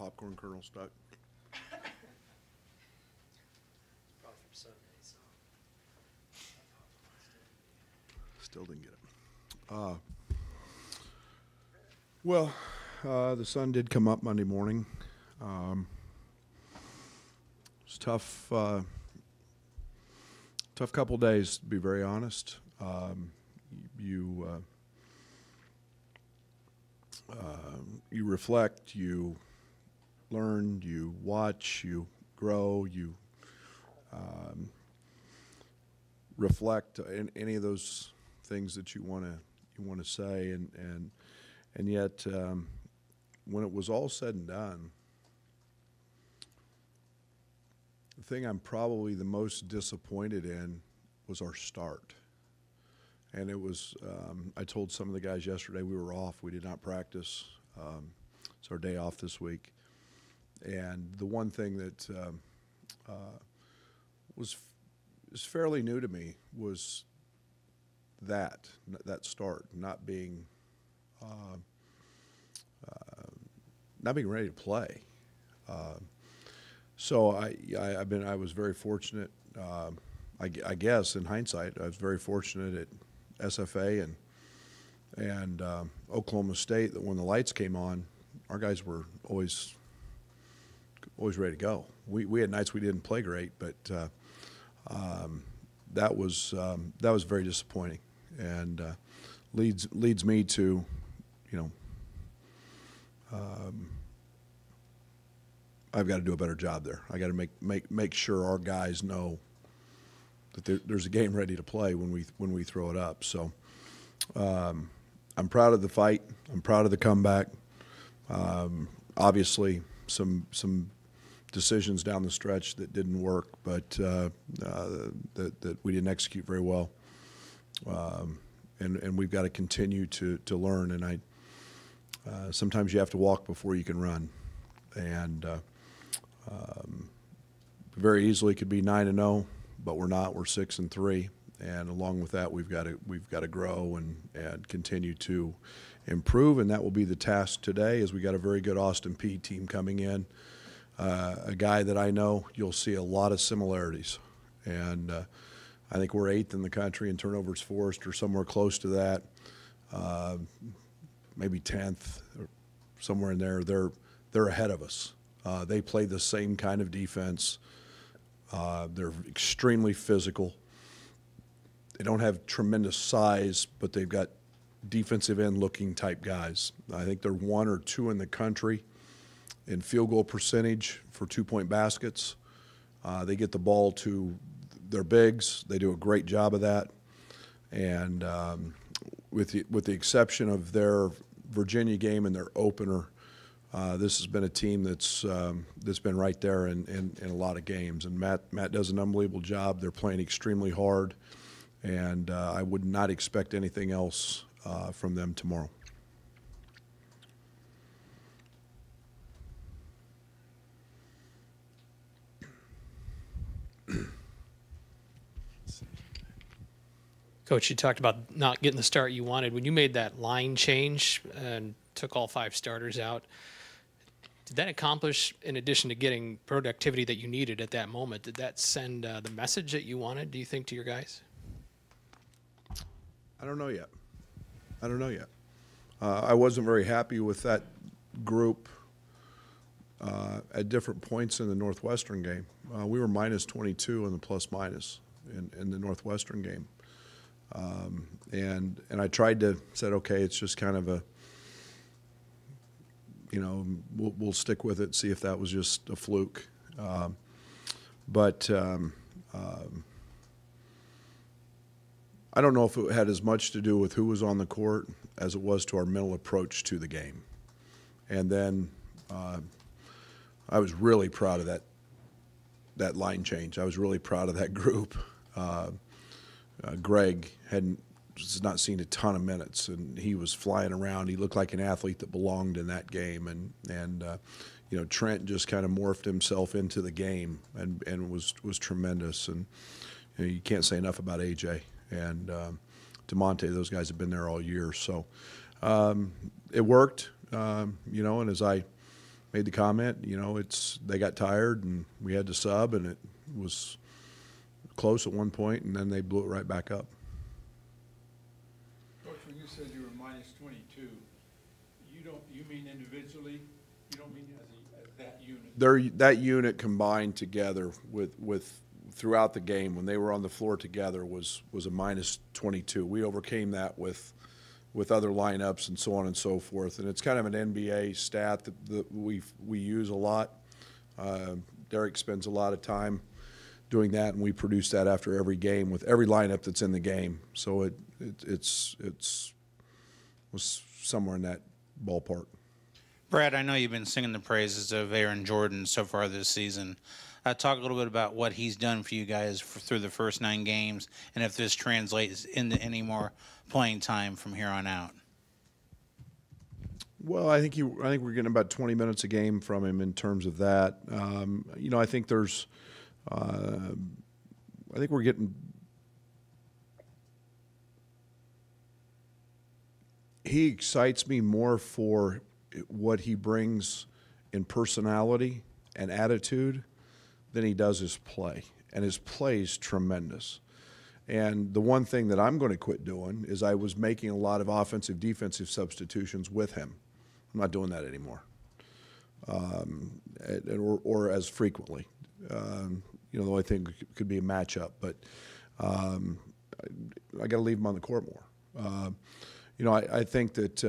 popcorn kernel stuck. Probably from Sunday, so. Still didn't get it. Well, the sun did come up Monday morning. It's tough. Tough couple days, to be very honest. You reflect, you learn, you watch, you grow, you reflect any of those things that you want to say, and yet when it was all said and done, the thing I'm probably the most disappointed in was our start. And it was, I told some of the guys yesterday we were off. We did not practice. It's our day off this week. And the one thing that was fairly new to me was that start, not being ready to play. So I was very fortunate. I guess in hindsight, I was very fortunate at SFA and Oklahoma State that when the lights came on, our guys were always ready to go. We had nights we didn't play great, but that was very disappointing, and leads me to, I've got to do a better job there. I got to make sure our guys know that there's a game ready to play when we throw it up. So I'm proud of the fight. I'm proud of the comeback. Obviously, some decisions down the stretch that didn't work, but that we didn't execute very well. And we've got to continue to learn. And sometimes you have to walk before you can run. And very easily could be 9-0, but we're not. We're 6-3, and along with that, we've got to grow and continue to improve. And that will be the task today. As we got a very good Austin Peay team coming in, a guy that I know you'll see a lot of similarities, and I think we're 8th in the country in turnovers forced or somewhere close to that, maybe 10th or somewhere in there. They're ahead of us. They play the same kind of defense. They're extremely physical. They don't have tremendous size, but they've got defensive end looking type guys. I think they're 1 or 2 in the country in field goal percentage for 2-point baskets. They get the ball to their bigs. They do a great job of that. And with the exception of their Virginia game and their opener, this has been a team that's been right there in a lot of games. And Matt does an unbelievable job. They're playing extremely hard, and I would not expect anything else from them tomorrow. Coach, you talked about not getting the start you wanted. When you made that line change and took all 5 starters out, did that accomplish, in addition to getting productivity that you needed at that moment, did that send the message that you wanted, do you think, to your guys? I don't know yet. I wasn't very happy with that group at different points in the Northwestern game. We were minus 22 in the plus-minus in the Northwestern game. And I tried to said, okay, it's just kind of a, we'll stick with it, see if that was just a fluke. But I don't know if it had as much to do with who was on the court as it was to our mental approach to the game. And then I was really proud of that line change. I was really proud of that group. Greg had not seen a ton of minutes, and he was flying around. He looked like an athlete that belonged in that game, and Trent just kind of morphed himself into the game and was tremendous. And you can't say enough about AJ and DeMonte. Those guys have been there all year, so it worked. And as I made the comment, they got tired and we had to sub, and it was close at one point, and then they blew it right back up. Coach, when you said you were minus 22, you mean individually? You don't mean as that unit? That unit combined together with throughout the game when they were on the floor together was a minus 22. We overcame that with other lineups and so on and so forth. And it's kind of an NBA stat that we use a lot. Derek spends a lot of time doing that, and we produce that after every game with every lineup that's in the game. So it was somewhere in that ballpark. Brad, I know you've been singing the praises of Aaron Jordan so far this season. Talk a little bit about what he's done for you guys through the first 9 games, and if this translates into any more playing time from here on out. Well, I think we're getting about 20 minutes a game from him in terms of that. I think there's, I think we're getting. He excites me more for what he brings in personality and attitude than he does his play. And his play is tremendous. And the one thing that I'm going to quit doing is I was making a lot of offensive, defensive substitutions with him. I'm not doing that anymore, or as frequently. The only thing could be a matchup, but I got to leave him on the court more. I think that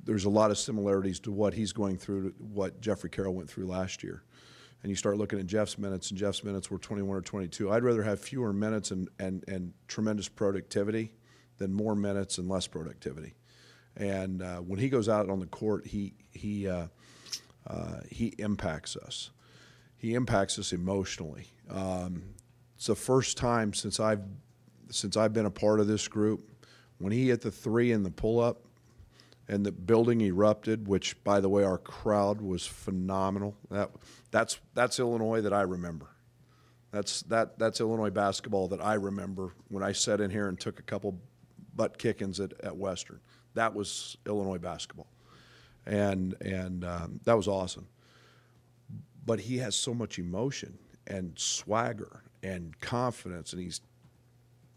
there's a lot of similarities to what he's going through, to what Jeffrey Carroll went through last year. And you start looking at Jeff's minutes, and Jeff's minutes were 21 or 22. I'd rather have fewer minutes and tremendous productivity than more minutes and less productivity. And when he goes out on the court, he impacts us. He impacts us emotionally. It's the first time since I've been a part of this group, when he hit the 3 in the pull-up and the building erupted, which, by the way, our crowd was phenomenal. That's Illinois that I remember. That's Illinois basketball that I remember when I sat in here and took a couple butt kickings at Western. That was Illinois basketball, and that was awesome. But he has so much emotion and swagger and confidence, and he's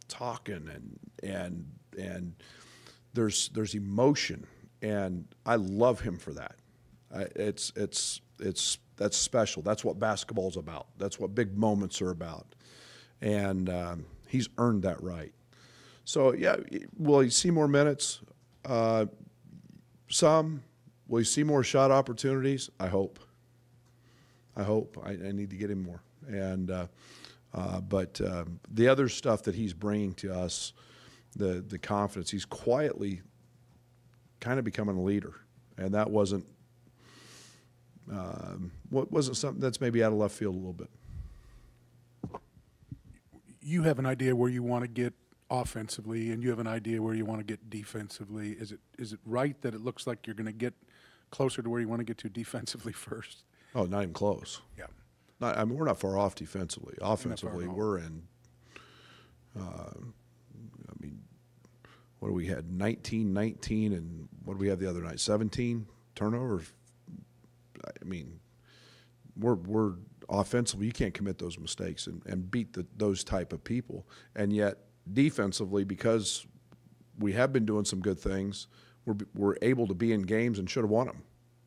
talking and there's emotion, and I love him for that. That's special. That's what basketball's about. That's what big moments are about, and he's earned that right. So yeah, will he see more minutes? Some. Will he see more shot opportunities? I hope. I need to get him more. And but the other stuff that he's bringing to us, the confidence, he's quietly kind of becoming a leader, and that wasn't something that's maybe out of left field a little bit. You have an idea where you want to get offensively, and you have an idea where you want to get defensively. Is it right that it looks like you're going to get closer to where you want to get to defensively first? Oh, not even close. Yeah. We're not far off defensively. Offensively, we're in. What do we had? 19, and what do we have the other night? 17 turnovers. We're offensively. You can't commit those mistakes and beat those type of people. And yet, defensively, because we have been doing some good things, we're able to be in games and should have won them.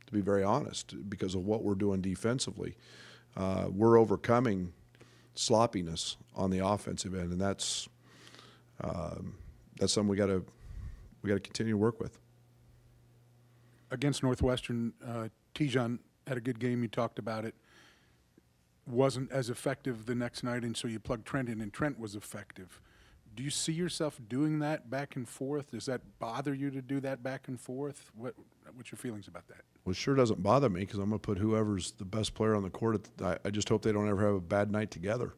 To be very honest, because of what we're doing defensively, we're overcoming sloppiness on the offensive end, and that's something we got to continue to work with. Against Northwestern, Tijon had a good game. You talked about it. Wasn't as effective the next night, and so you plugged Trent in, and Trent was effective. Do you see yourself doing that back and forth? Does that bother you to do that back and forth? What's your feelings about that? Well, it sure doesn't bother me, because I'm going to put whoever's the best player on the court. I just hope they don't ever have a bad night together.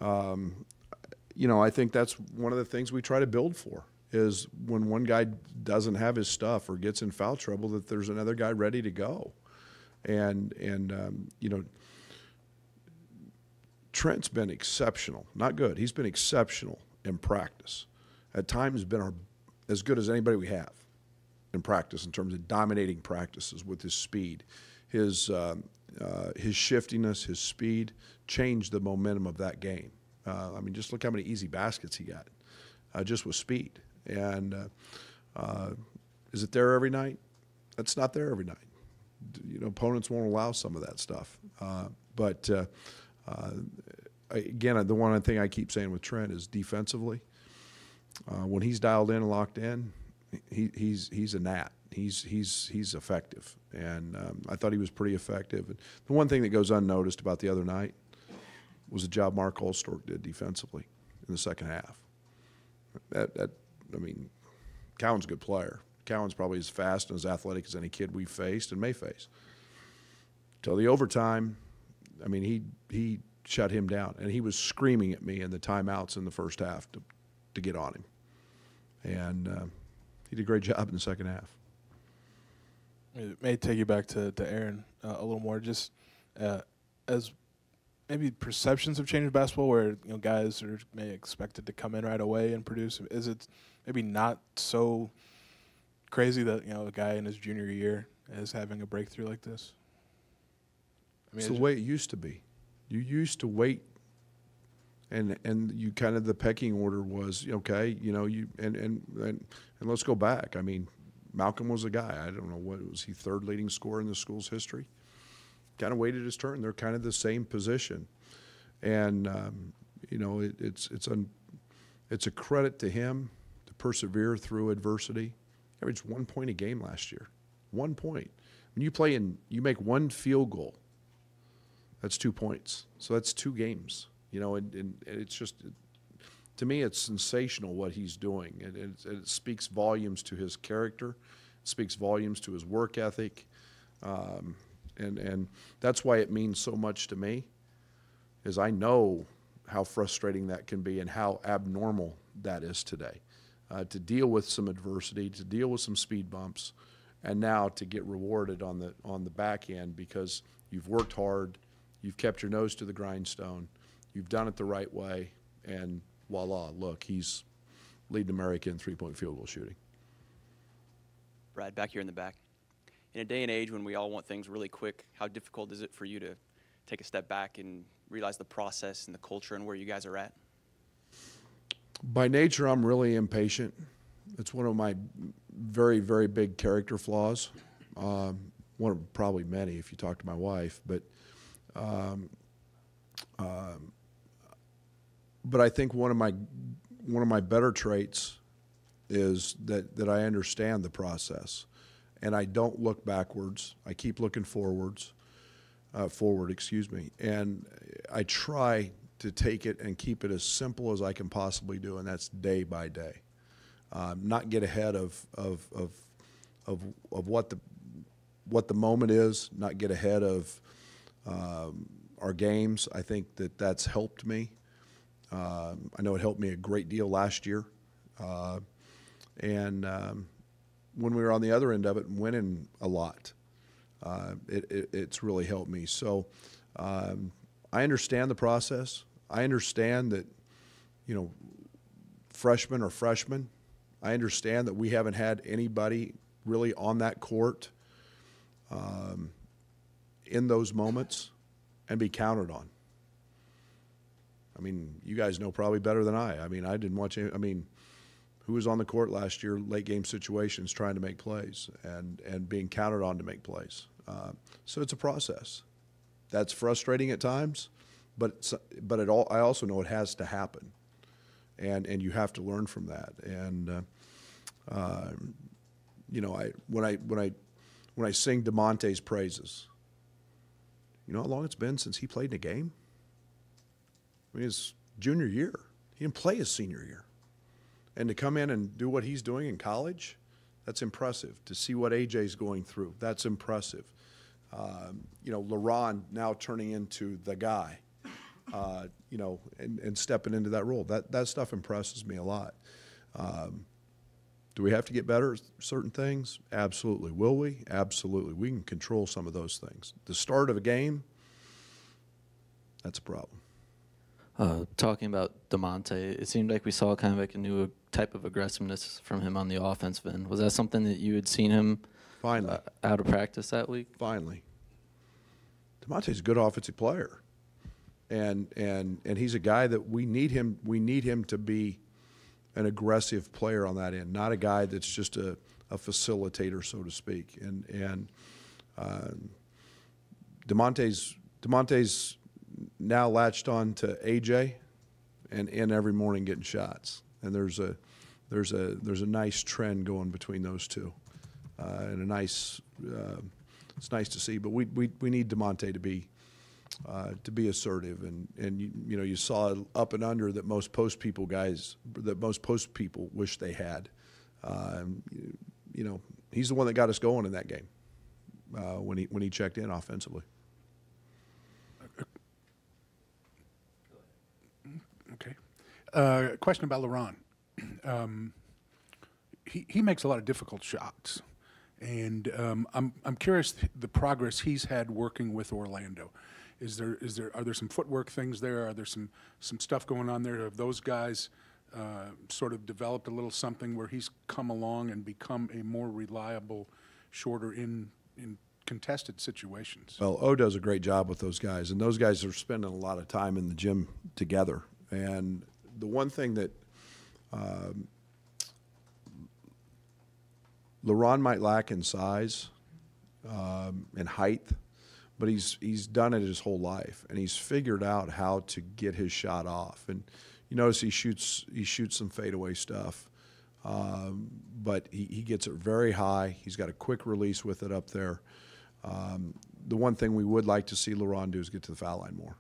I think that's one of the things we try to build for, is when one guy doesn't have his stuff or gets in foul trouble, that there's another guy ready to go. And Trent's been exceptional. Not good. He's been exceptional in practice. At times been as good as anybody we have. in practice in terms of dominating practices with his speed. His shiftiness, his speed changed the momentum of that game. I mean, just look how many easy baskets he got just with speed. And is it there every night? It's not there every night. You know, opponents won't allow some of that stuff. But again, the one thing I keep saying with Trent is defensively, when he's dialed in and locked in, he's a gnat. He's effective, and I thought he was pretty effective. And the one thing that goes unnoticed about the other night was the job Mark Holstork did defensively in the second half. I mean, Cowan's a good player. Cowan's probably as fast and as athletic as any kid we've faced and may face. Till the overtime, I mean, he shut him down, and he was screaming at me in the timeouts in the first half to get on him. And he did a great job in the second half. It may take you back to Aaron a little more, just as maybe perceptions have changed in basketball, where guys are maybe expected to come in right away and produce. Is it maybe not so crazy that a guy in his junior year is having a breakthrough like this? I mean, it's the way it used to be. You used to wait, and you kind of, the pecking order was okay. And let's go back. I mean, Malcolm was a guy. I don't know, what was he, third leading scorer in the school's history? Kind of waited his turn. They're kind of the same position, and it's a credit to him to persevere through adversity. He averaged 1 point a game last year. 1 point. When you make one field goal, that's 2 points. So that's 2 games. And it's just, to me, it's sensational what he's doing. And it speaks volumes to his character. It speaks volumes to his work ethic. And that's why it means so much to me, is I know how frustrating that can be and how abnormal that is today. To deal with some adversity, to deal with some speed bumps, and now to get rewarded on the back end because you've worked hard, you've kept your nose to the grindstone, you've done it the right way, and voila, look, he's leading America in three-point field goal shooting. Brad, back here in the back. In a day and age when we all want things really quick, how difficult is it for you to take a step back and realize the process and the culture and where you guys are at? By nature, I'm really impatient. It's one of my very, very big character flaws. One of probably many if you talk to my wife, but I think one of my better traits is that I understand the process, and I don't look backwards. I keep looking forward, and I try to take it and keep it as simple as I can possibly do, and that's day by day. Not get ahead of what the moment is. Not get ahead of our games. I think that's helped me. I know it helped me a great deal last year, and when we were on the other end of it and winning a lot, it's really helped me. So I understand the process. I understand that, freshmen are freshmen. I understand that we haven't had anybody really on that court in those moments and be counted on. I mean, you guys know probably better than I. I mean, I didn't watch any, I mean, who was on the court last year, late game situations, trying to make plays and being counted on to make plays. So it's a process. That's frustrating at times, but I also know it has to happen, and you have to learn from that. And when I sing DeMonte's praises, you know how long it's been since he played in a game? I mean, his junior year. He didn't play his senior year. And to come in and do what he's doing in college, that's impressive. To see what AJ's going through, that's impressive. LeRon now turning into the guy, and stepping into that role. That stuff impresses me a lot. Do we have to get better at certain things? Absolutely. Will we? Absolutely. We can control some of those things. The start of a game, that's a problem. Talking about DeMonte, it seemed like we saw kind of like a new type of aggressiveness from him on the offensive end. Was that something that you had seen him Finally. out of practice that week? Finally. DeMonte's a good offensive player. And he's a guy that we need him to be an aggressive player on that end, not a guy that's just a facilitator, so to speak. And DeMonte's now latched on to AJ and in every morning getting shots. And there's a nice trend going between those two. And a nice it's nice to see. But we need DeMonte to be assertive, and you saw up and under that most post people wish they had. He's the one that got us going in that game when he checked in offensively. Okay. Question about LeRon. He makes a lot of difficult shots, and I'm curious the progress he's had working with Orlando. Are there some footwork things there? Are there some stuff going on there? Have those guys sort of developed a little something where he's come along and become a more reliable shorter in contested situations? Well, O does a great job with those guys, and those guys are spending a lot of time in the gym together. And the one thing that LeRon might lack in size and height, but he's done it his whole life, and he's figured out how to get his shot off. And you notice he shoots some fadeaway stuff, but he gets it very high. He's got a quick release with it up there. The one thing we would like to see LeRon do is get to the foul line more.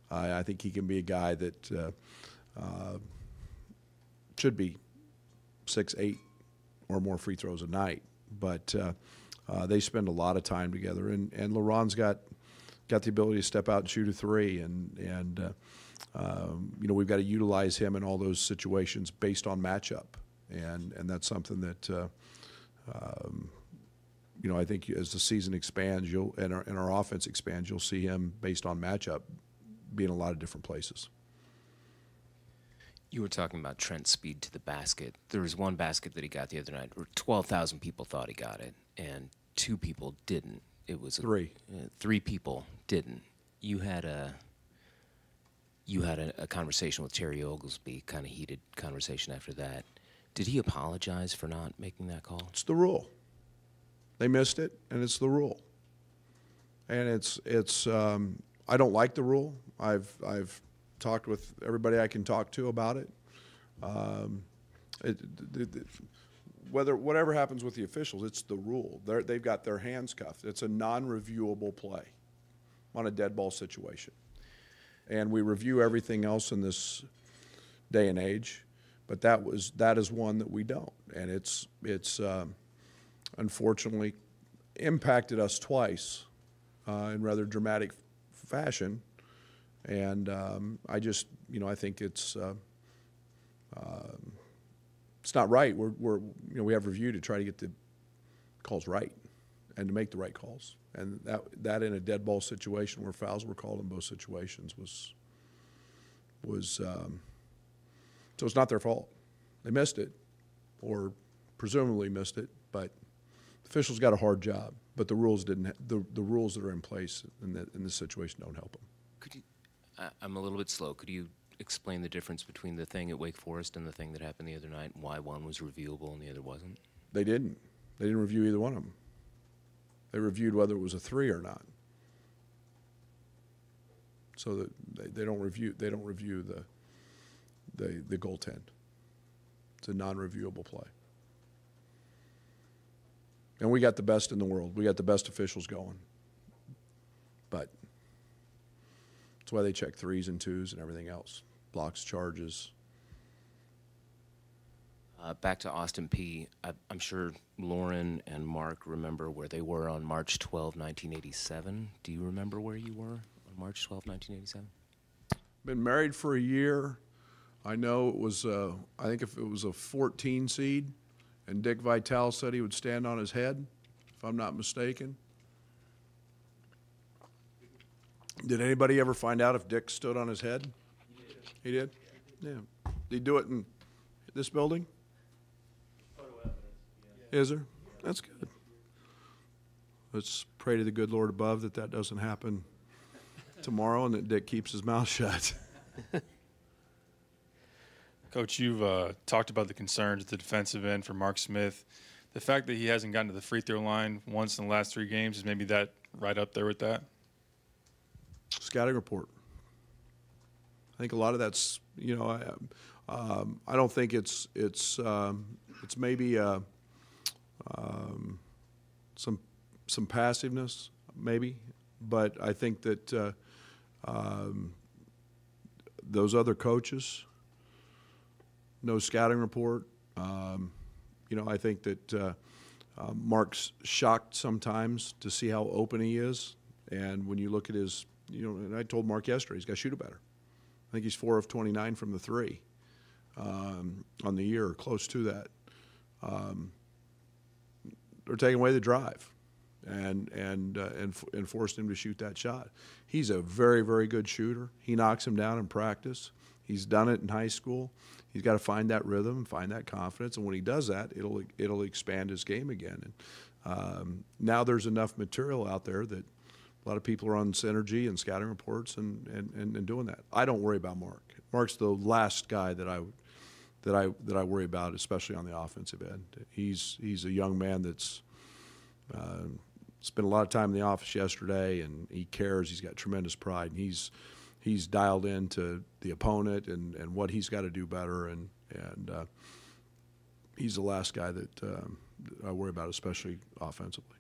I think he can be a guy that should be 6, 8 or more free throws a night, but they spend a lot of time together, and LeRon's got the ability to step out and shoot a three, and we've got to utilize him in all those situations based on matchup, and that's something that I think as the season expands, and our offense expands, you'll see him based on matchup be in a lot of different places. You were talking about Trent's speed to the basket. There was one basket that he got the other night where 12,000 people thought he got it, and 2 people didn't. It was 3. 3 people didn't. You had a conversation with Terry Oglesby, kind of heated conversation after that. Did he apologize for not making that call? It's the rule. They missed it, and it's the rule. And it's I don't like the rule. I've talked with everybody I can talk to about it. Whatever happens with the officials, it's the rule. They've got their hands cuffed. It's a non-reviewable play on a dead ball situation. And we review everything else in this day and age, but that is one that we don't. And it's unfortunately impacted us twice in rather dramatic fashion. And I just, I think it's not right. We have review to try to get the calls right and to make the right calls. And that in a dead ball situation where fouls were called in both situations was so it's not their fault. They missed it, or presumably missed it, but the officials got a hard job. But the rules didn't. The rules that are in place in this situation don't help them. Could you? I'm a little bit slow. Could you explain the difference between the thing at Wake Forest and the thing that happened the other night, and why one was reviewable and the other wasn't? They didn't. They didn't review either one of them. They reviewed whether it was a 3 or not. So that they don't review the goaltend. It's a non-reviewable play. And we got the best in the world. We got the best officials going. But that's why they check 3s and 2s and everything else. Blocks, charges. Back to Austin Peay. I'm sure Lauren and Mark remember where they were on March 12, 1987. Do you remember where you were on March 12, 1987? Been married for a year. I know it was, I think if it was a 14 seed, and Dick Vitale said he would stand on his head, if I'm not mistaken. Did anybody ever find out if Dick stood on his head? He did? Yeah. Did he do it in This building? Is there? That's good. Let's pray to the good Lord above that that doesn't happen tomorrow and that Dick keeps his mouth shut. Coach, you've talked about the concerns at the defensive end for Mark Smith. The fact that he hasn't gotten to the free throw line once in the last 3 games, is maybe that right up there with that? Scouting report. I think a lot of that's, you know, I don't think it's maybe some passiveness, maybe, but I think that those other coaches, no scouting report. You know, I think that Mark's shocked sometimes to see how open he is, and when you look at his, you know, and I told Mark yesterday he's got to shoot it better. I think he's 4 of 29 from the 3 on the year, close to that. They're taking away the drive and forced him to shoot that shot. He's a very, very good shooter. He knocks him down in practice. He's done it in high school. He's got to find that rhythm, find that confidence, and when he does that, it'll expand his game again. And now there's enough material out there that a lot of people are on synergy and scouting reports and doing that. I don't worry about Mark. Mark's the last guy that I worry about, especially on the offensive end. He's a young man that's spent a lot of time in the office yesterday, and he cares. He's got tremendous pride, and he's dialed into the opponent and what he's got to do better, and he's the last guy that I worry about, especially offensively.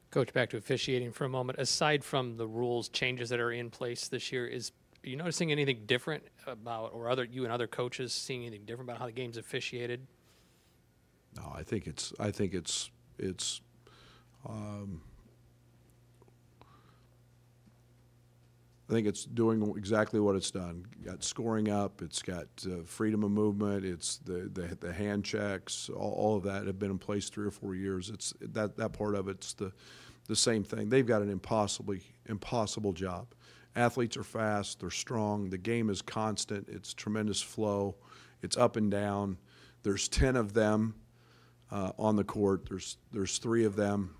Coach, back to officiating for a moment. Aside from the rules changes that are in place this year, are you noticing anything different about, or you and other coaches seeing anything different about how the game's officiated? No, I think it's doing exactly what it's done. Got scoring up. It's got freedom of movement. It's the hand checks. All of that have been in place 3 or 4 years. It's that part of it's the same thing. They've got an impossible job. Athletes are fast. They're strong. The game is constant. It's tremendous flow. It's up and down. There's 10 of them on the court. There's 3 of them.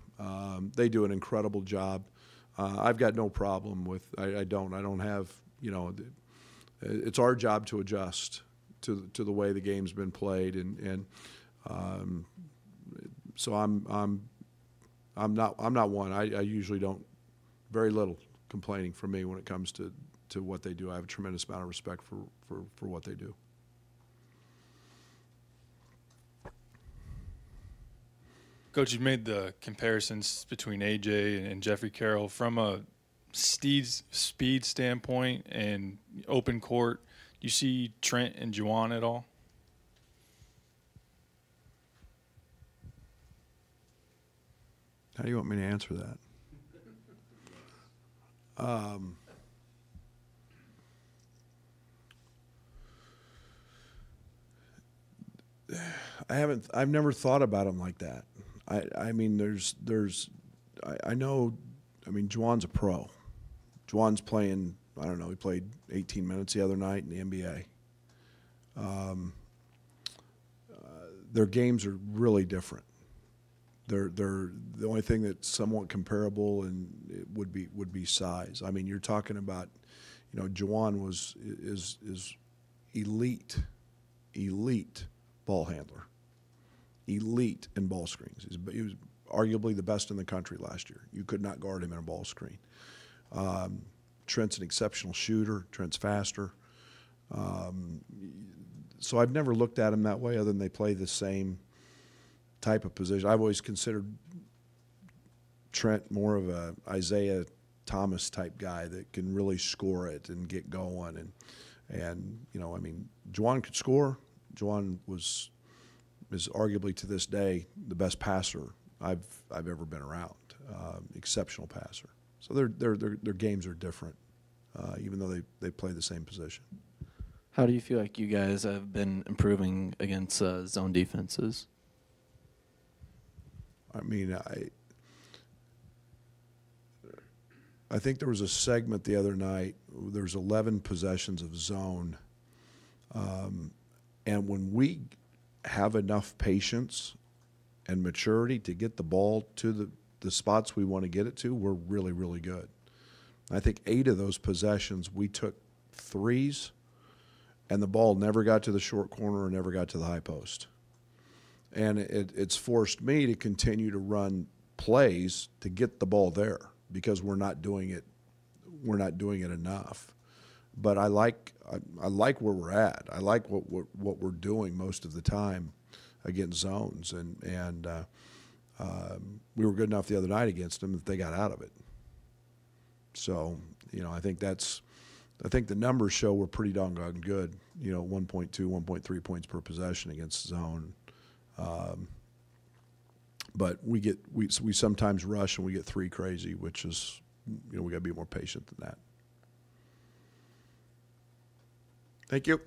They do an incredible job. I've got no problem with. I don't have. You know, it's our job to adjust to the way the game's been played, and so I'm not one. I usually don't. Very little complaining from me when it comes to what they do. I have a tremendous amount of respect for what they do. Coach, you've made the comparisons between AJ and Jeffrey Carroll from a speed standpoint and open court. Do you see Trent and Juwan at all? How do you want me to answer that? I've never thought about him like that. I mean, I know, I mean, Juwan's a pro. Juwan's playing, I don't know, he played 18 minutes the other night in the NBA. Their games are really different. They're the only thing that's somewhat comparable and it would be size. I mean, you're talking about, you know, Juwan is elite ball handler, elite in ball screens. He was arguably the best in the country last year. You could not guard him in a ball screen. Trent's an exceptional shooter. Trent's faster. So I've never looked at him that way, other than they play the same type of position. I've always considered Trent more of a Isaiah Thomas type guy that can really score it and get going. And you know, I mean, Juwan could score. Juwan is arguably to this day the best passer I've ever been around. Exceptional passer. So their games are different, even though they play the same position. How do you feel like you guys have been improving against zone defenses? I mean, I think there was a segment the other night. There's 11 possessions of zone, And when we have enough patience and maturity to get the ball to the spots we want to get it to, we're really, really good. I think 8 of those possessions, we took threes, and the ball never got to the short corner or never got to the high post. And it's forced me to continue to run plays to get the ball there because we're not doing it enough. But I like where we're at. I like what we're doing most of the time against zones, and we were good enough the other night against them that they got out of it. So, you know, I think the numbers show we're pretty doggone good. You know, 1.2, 1.3 points per possession against zone. But we sometimes rush and we get 3 crazy, which is, you know, we got to be more patient than that. Thank you.